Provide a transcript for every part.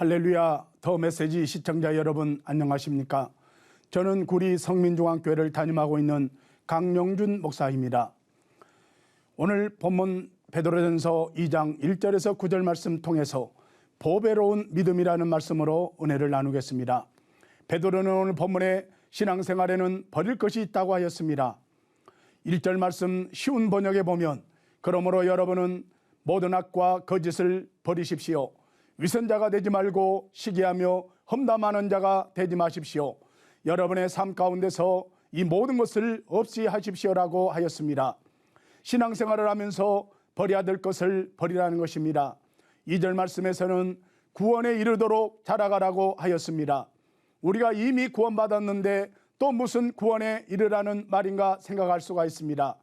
할렐루야 더 메시지 시청자 여러분 안녕하십니까? 저는 구리 성민중앙교회를 담임하고 있는 강영준 목사입니다. 오늘 본문 베드로전서 2장 1절에서 9절 말씀 통해서 보배로운 믿음이라는 말씀으로 은혜를 나누겠습니다. 베드로는 오늘 본문에 신앙생활에는 버릴 것이 있다고 하였습니다. 1절 말씀 쉬운 번역에 보면 그러므로 여러분은 모든 악과 거짓을 버리십시오. 위선자가 되지 말고 시기하며 험담하는 자가 되지 마십시오. 여러분의 삶 가운데서 이 모든 것을 없이 하십시오라고 하였습니다. 신앙생활을 하면서 버려야 될 것을 버리라는 것입니다. 2절 말씀에서는 구원에 이르도록 자라가라고 하였습니다. 우리가 이미 구원받았는데 또 무슨 구원에 이르라는 말인가 생각할 수가 있습니다.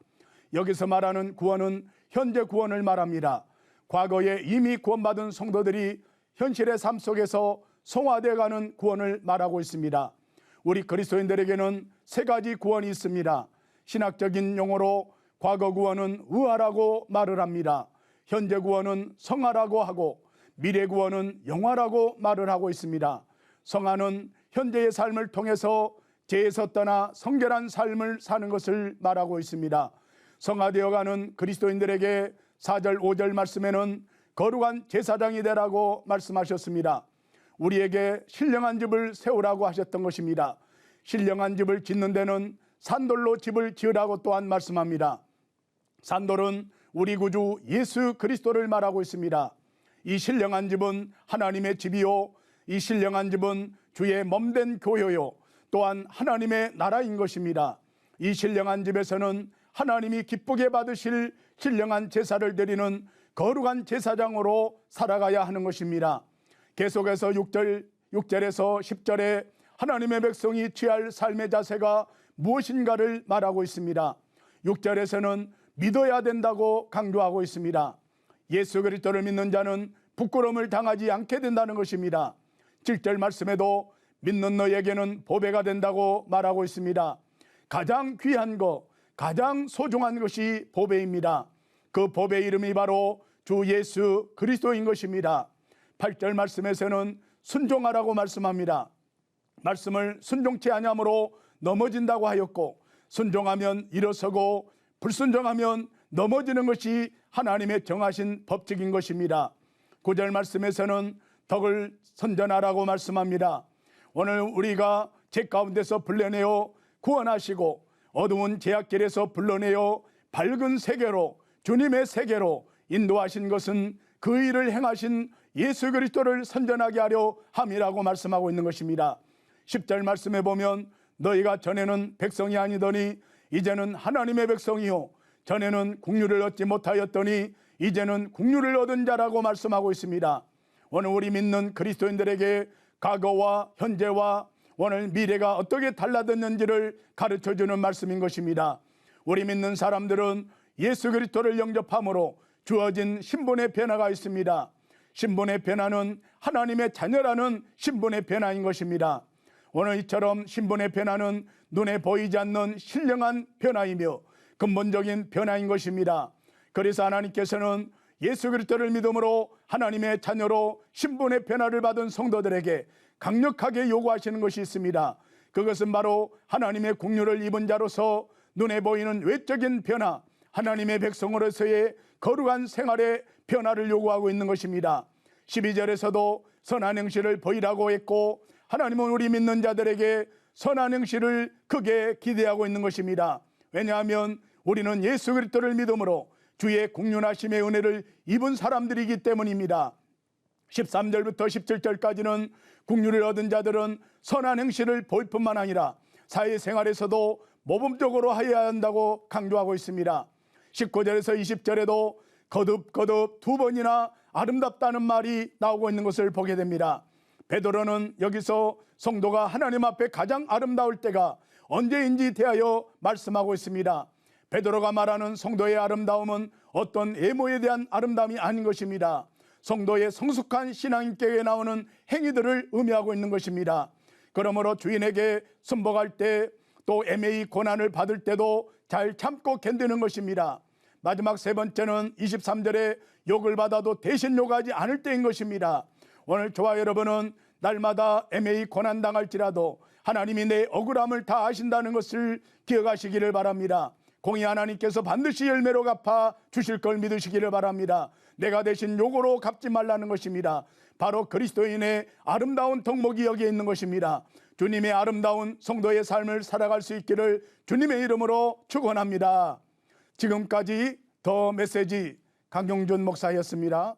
여기서 말하는 구원은 현재 구원을 말합니다. 과거에 이미 구원받은 성도들이 현실의 삶 속에서 성화되어가는 구원을 말하고 있습니다. 우리 그리스도인들에게는 세 가지 구원이 있습니다. 신학적인 용어로 과거 구원은 의화라고 말을 합니다. 현재 구원은 성화라고 하고 미래 구원은 영화라고 말을 하고 있습니다. 성화는 현재의 삶을 통해서 죄에서 떠나 성결한 삶을 사는 것을 말하고 있습니다. 성화되어가는 그리스도인들에게 4절 5절 말씀에는 거룩한 제사장이 되라고 말씀하셨습니다. 우리에게 신령한 집을 세우라고 하셨던 것입니다. 신령한 집을 짓는 데는 산돌로 집을 지으라고 또한 말씀합니다. 산돌은 우리 구주 예수 그리스도를 말하고 있습니다. 이 신령한 집은 하나님의 집이요, 이 신령한 집은 주의 몸된 교회요, 또한 하나님의 나라인 것입니다. 이 신령한 집에서는 하나님이 기쁘게 받으실 신령한 제사를 드리는 거룩한 제사장으로 살아가야 하는 것입니다. 계속해서 6절에서 10절에 하나님의 백성이 취할 삶의 자세가 무엇인가를 말하고 있습니다. 6절에서는 믿어야 된다고 강조하고 있습니다. 예수 그리스도를 믿는 자는 부끄러움을 당하지 않게 된다는 것입니다. 7절 말씀에도 믿는 너에게는 보배가 된다고 말하고 있습니다. 가장 귀한 것, 가장 소중한 것이 보배입니다. 그 보배 이름이 바로 주 예수 그리스도인 것입니다. 8절 말씀에서는 순종하라고 말씀합니다. 말씀을 순종치 아니함으로 넘어진다고 하였고, 순종하면 일어서고 불순종하면 넘어지는 것이 하나님의 정하신 법칙인 것입니다. 9절 말씀에서는 덕을 선전하라고 말씀합니다. 오늘 우리가 죄 가운데서 불러내어 구원하시고 어두운 죄악길에서 불러내어 밝은 세계로, 주님의 세계로 인도하신 것은 그 일을 행하신 예수 그리스도를 선전하게 하려 함이라고 말씀하고 있는 것입니다. 10절 말씀에 보면 너희가 전에는 백성이 아니더니 이제는 하나님의 백성이요, 전에는 국류를 얻지 못하였더니 이제는 국류를 얻은 자라고 말씀하고 있습니다. 오늘 우리 믿는 그리스도인들에게 과거와 현재와 오늘 미래가 어떻게 달라졌는지를 가르쳐주는 말씀인 것입니다. 우리 믿는 사람들은 예수 그리스도를 영접함으로 주어진 신분의 변화가 있습니다. 신분의 변화는 하나님의 자녀라는 신분의 변화인 것입니다. 오늘 이처럼 신분의 변화는 눈에 보이지 않는 신령한 변화이며 근본적인 변화인 것입니다. 그래서 하나님께서는 예수 그리스도를 믿음으로 하나님의 자녀로 신분의 변화를 받은 성도들에게 강력하게 요구하시는 것이 있습니다. 그것은 바로 하나님의 국류를 입은 자로서 눈에 보이는 외적인 변화, 하나님의 백성으로서의 거룩한 생활의 변화를 요구하고 있는 것입니다. 12절에서도 선한 행실을 보이라고 했고, 하나님은 우리 믿는 자들에게 선한 행실을 크게 기대하고 있는 것입니다. 왜냐하면 우리는 예수 그리스도를 믿음으로 주의 국륜하심의 은혜를 입은 사람들이기 때문입니다. 13절부터 17절까지는 국륜을 얻은 자들은 선한 행실을 볼 뿐만 아니라 사회생활에서도 모범적으로 해야 한다고 강조하고 있습니다. 19절에서 20절에도 거듭 두 번이나 아름답다는 말이 나오고 있는 것을 보게 됩니다. 베드로는 여기서 성도가 하나님 앞에 가장 아름다울 때가 언제인지 대하여 말씀하고 있습니다. 베드로가 말하는 성도의 아름다움은 어떤 외모에 대한 아름다움이 아닌 것입니다. 성도의 성숙한 신앙인격에 나오는 행위들을 의미하고 있는 것입니다. 그러므로 주인에게 순복할 때, 또 애매히 고난을 받을 때도 잘 참고 견디는 것입니다. 마지막 세 번째는 23절에 욕을 받아도 대신 욕하지 않을 때인 것입니다. 오늘 저와 여러분은 날마다 애매히 고난당할지라도 하나님이 내 억울함을 다 아신다는 것을 기억하시기를 바랍니다. 공의 하나님께서 반드시 열매로 갚아 주실 걸 믿으시기를 바랍니다. 내가 대신 요구로 갚지 말라는 것입니다. 바로 그리스도인의 아름다운 덕목이 여기에 있는 것입니다. 주님의 아름다운 성도의 삶을 살아갈 수 있기를 주님의 이름으로 축원합니다. 지금까지 더 메시지 강경준 목사였습니다.